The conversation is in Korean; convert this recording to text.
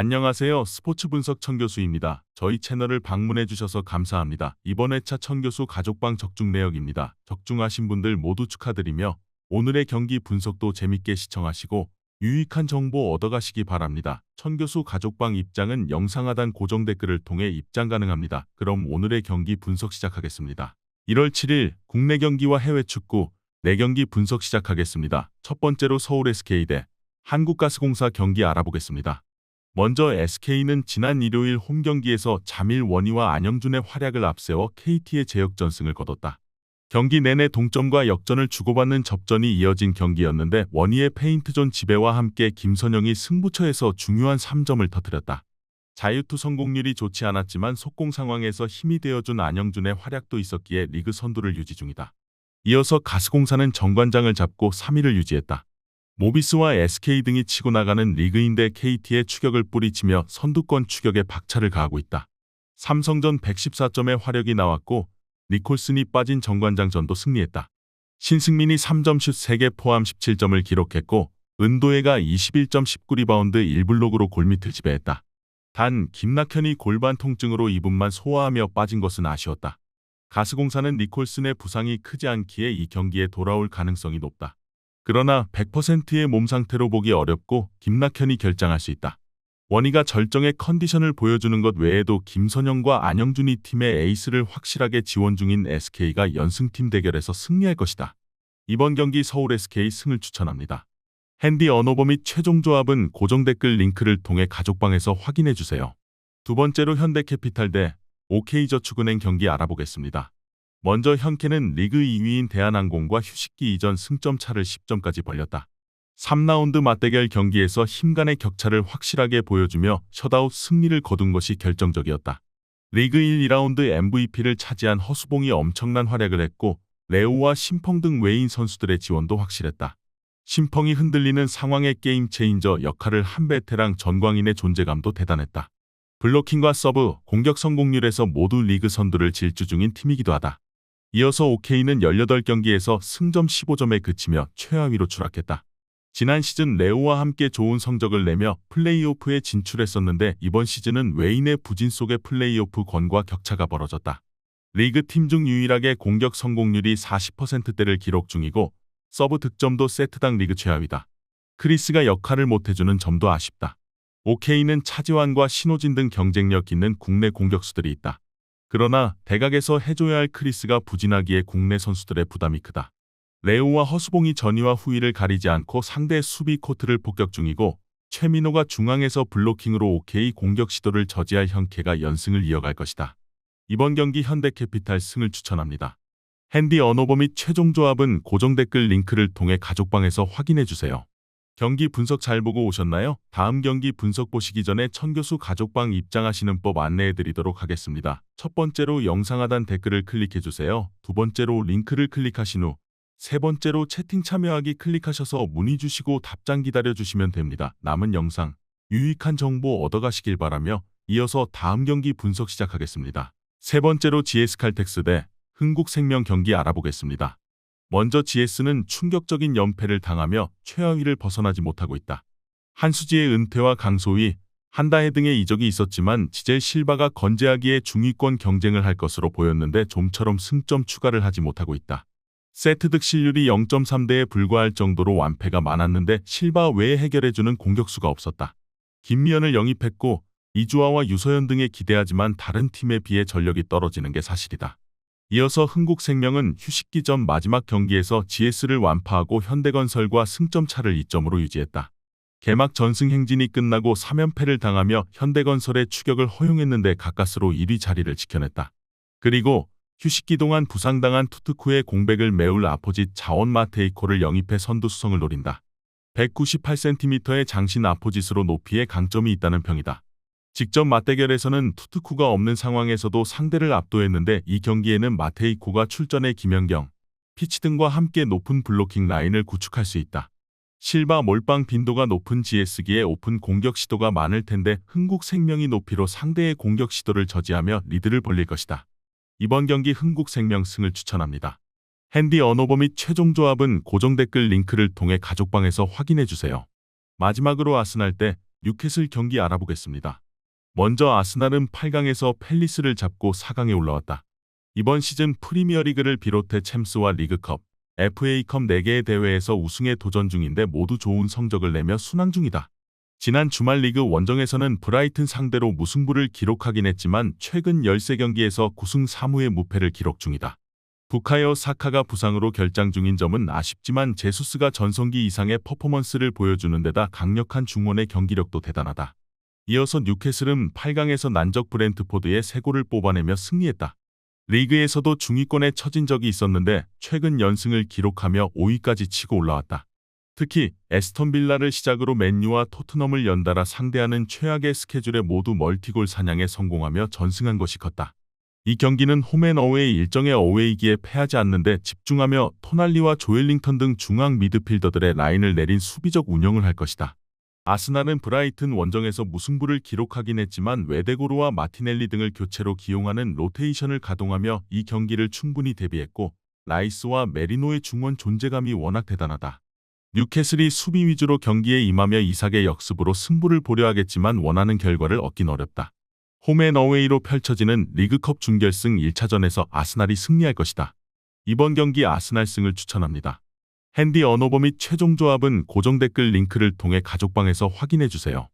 안녕하세요. 스포츠 분석 천교수입니다. 저희 채널을 방문해 주셔서 감사합니다. 이번 회차 천교수 가족방 적중 내역입니다. 적중하신 분들 모두 축하드리며 오늘의 경기 분석도 재밌게 시청하시고 유익한 정보 얻어가시기 바랍니다. 천교수 가족방 입장은 영상 하단 고정 댓글을 통해 입장 가능합니다. 그럼 오늘의 경기 분석 시작하겠습니다. 1월 7일 국내 경기와 해외 축구 4경기 분석 시작하겠습니다. 첫 번째로 서울 SK 대 한국가스공사 경기 알아보겠습니다. 먼저 SK는 지난 일요일 홈경기에서 자밀 원희와 안영준의 활약을 앞세워 KT의 제역전승을 거뒀다. 경기 내내 동점과 역전을 주고받는 접전이 이어진 경기였는데 원희의 페인트존 지배와 함께 김선영이 승부처에서 중요한 3점을 터뜨렸다. 자유투 성공률이 좋지 않았지만 속공 상황에서 힘이 되어준 안영준의 활약도 있었기에 리그 선두를 유지 중이다. 이어서 가스공사는 정관장을 잡고 3위를 유지했다. 모비스와 SK 등이 치고 나가는 리그인데 KT의 추격을 뿌리치며 선두권 추격에 박차를 가하고 있다. 삼성전 114점의 화력이 나왔고 니콜슨이 빠진 정관장전도 승리했다. 신승민이 3점 슛 3개 포함 17점을 기록했고 은도혜가 21점 19리바운드 1블록으로 골밑을 지배했다. 단 김낙현이 골반 통증으로 2분만 소화하며 빠진 것은 아쉬웠다. 가스공사는 니콜슨의 부상이 크지 않기에 이 경기에 돌아올 가능성이 높다. 그러나 100%의 몸 상태로 보기 어렵고 김낙현이 결장할 수 있다. 원희가 절정의 컨디션을 보여주는 것 외에도 김선영과 안영준이 팀의 에이스를 확실하게 지원 중인 SK가 연승팀 대결에서 승리할 것이다. 이번 경기 서울 SK 승을 추천합니다. 핸디 언어버 및 최종 조합은 고정 댓글 링크를 통해 가족방에서 확인해주세요. 두 번째로 현대캐피탈 대 OK저축은행 경기 알아보겠습니다. 먼저 현캐는 리그 2위인 대한항공과 휴식기 이전 승점 차를 10점까지 벌렸다. 3라운드 맞대결 경기에서 힘 간의 격차를 확실하게 보여주며 셧아웃 승리를 거둔 것이 결정적이었다. 리그 1, 2라운드 MVP를 차지한 허수봉이 엄청난 활약을 했고 레오와 심펑 등 외인 선수들의 지원도 확실했다. 심펑이 흔들리는 상황의 게임 체인저 역할을 한 베테랑 전광인의 존재감도 대단했다. 블로킹과 서브, 공격 성공률에서 모두 리그 선두를 질주 중인 팀이기도 하다. 이어서 OK는 18경기에서 승점 15점에 그치며 최하위로 추락했다. 지난 시즌 레오와 함께 좋은 성적을 내며 플레이오프에 진출했었는데 이번 시즌은 외인의 부진 속에 플레이오프 권과 격차가 벌어졌다. 리그 팀 중 유일하게 공격 성공률이 40%대를 기록 중이고 서브 득점도 세트당 리그 최하위다. 크리스가 역할을 못해주는 점도 아쉽다. OK는 차지환과 신호진 등 경쟁력 있는 국내 공격수들이 있다. 그러나 대각에서 해줘야 할 크리스가 부진하기에 국내 선수들의 부담이 크다. 레오와 허수봉이 전위와 후위를 가리지 않고 상대 수비 코트를 폭격 중이고 최민호가 중앙에서 블로킹으로 OK 공격 시도를 저지할 현캐가 연승을 이어갈 것이다. 이번 경기 현대캐피탈 승을 추천합니다. 핸디 언어버 및 최종 조합은 고정 댓글 링크를 통해 가족방에서 확인해주세요. 경기 분석 잘 보고 오셨나요? 다음 경기 분석 보시기 전에 천교수 가족방 입장하시는 법 안내해드리도록 하겠습니다. 첫 번째로 영상 하단 댓글을 클릭해주세요. 두 번째로 링크를 클릭하신 후 세 번째로 채팅 참여하기 클릭하셔서 문의 주시고 답장 기다려주시면 됩니다. 남은 영상 유익한 정보 얻어가시길 바라며 이어서 다음 경기 분석 시작하겠습니다. 세 번째로 GS칼텍스 대 흥국생명 경기 알아보겠습니다. 먼저 GS는 충격적인 연패를 당하며 최하위를 벗어나지 못하고 있다. 한수지의 은퇴와 강소희, 한다혜 등의 이적이 있었지만 지젤 실바가 건재하기에 중위권 경쟁을 할 것으로 보였는데 좀처럼 승점 추가를 하지 못하고 있다. 세트 득실률이 0.3대에 불과할 정도로 완패가 많았는데 실바 외에 해결해주는 공격수가 없었다. 김미연을 영입했고 이주아와 유서연 등에 기대하지만 다른 팀에 비해 전력이 떨어지는 게 사실이다. 이어서 흥국생명은 휴식기 전 마지막 경기에서 GS를 완파하고 현대건설과 승점 차를 2점으로 유지했다. 개막 전승 행진이 끝나고 3연패를 당하며 현대건설의 추격을 허용했는데 가까스로 1위 자리를 지켜냈다. 그리고 휴식기 동안 부상당한 투트쿠의 공백을 메울 아포짓 자원 마테이코를 영입해 선두 수성을 노린다. 198cm의 장신 아포짓으로 높이에 강점이 있다는 평이다. 직접 맞대결에서는 투트쿠가 없는 상황에서도 상대를 압도했는데 이 경기에는 마테이코가 출전해 김연경, 피치 등과 함께 높은 블로킹 라인을 구축할 수 있다. 실바 몰빵 빈도가 높은 GS기에 오픈 공격 시도가 많을 텐데 흥국생명이 높이로 상대의 공격 시도를 저지하며 리드를 벌릴 것이다. 이번 경기 흥국생명 승을 추천합니다. 핸디 언어버 및 최종 조합은 고정 댓글 링크를 통해 가족방에서 확인해주세요. 마지막으로 아스날 대 뉴캐슬 경기 알아보겠습니다. 먼저 아스날은 8강에서 팰리스를 잡고 4강에 올라왔다. 이번 시즌 프리미어리그를 비롯해 챔스와 리그컵, FA컵 4개의 대회에서 우승에 도전 중인데 모두 좋은 성적을 내며 순항 중이다. 지난 주말 리그 원정에서는 브라이튼 상대로 무승부를 기록하긴 했지만 최근 13경기에서 9승 3무의 무패를 기록 중이다. 부카요 사카가 부상으로 결장 중인 점은 아쉽지만 제수스가 전성기 이상의 퍼포먼스를 보여주는 데다 강력한 중원의 경기력도 대단하다. 이어서 뉴캐슬은 8강에서 난적 브렌트포드의 3골을 뽑아내며 승리했다. 리그에서도 중위권에 처진 적이 있었는데 최근 연승을 기록하며 5위까지 치고 올라왔다. 특히 에스턴 빌라를 시작으로 맨유와 토트넘을 연달아 상대하는 최악의 스케줄에 모두 멀티골 사냥에 성공하며 전승한 것이 컸다. 이 경기는 홈앤어웨이 일정의 어웨이기에 패하지 않는데 집중하며 토날리와 조엘링턴 등 중앙 미드필더들의 라인을 내린 수비적 운영을 할 것이다. 아스날은 브라이튼 원정에서 무승부를 기록하긴 했지만 웨데고르와 마티넬리 등을 교체로 기용하는 로테이션을 가동하며 이 경기를 충분히 대비했고 라이스와 메리노의 중원 존재감이 워낙 대단하다. 뉴캐슬이 수비 위주로 경기에 임하며 이삭의 역습으로 승부를 보려 하겠지만 원하는 결과를 얻긴 어렵다. 홈앤어웨이로 펼쳐지는 리그컵 준결승 1차전에서 아스날이 승리할 것이다. 이번 경기 아스날 승을 추천합니다. 핸디 언어버 및 최종 조합은 고정 댓글 링크를 통해 가족방에서 확인해주세요.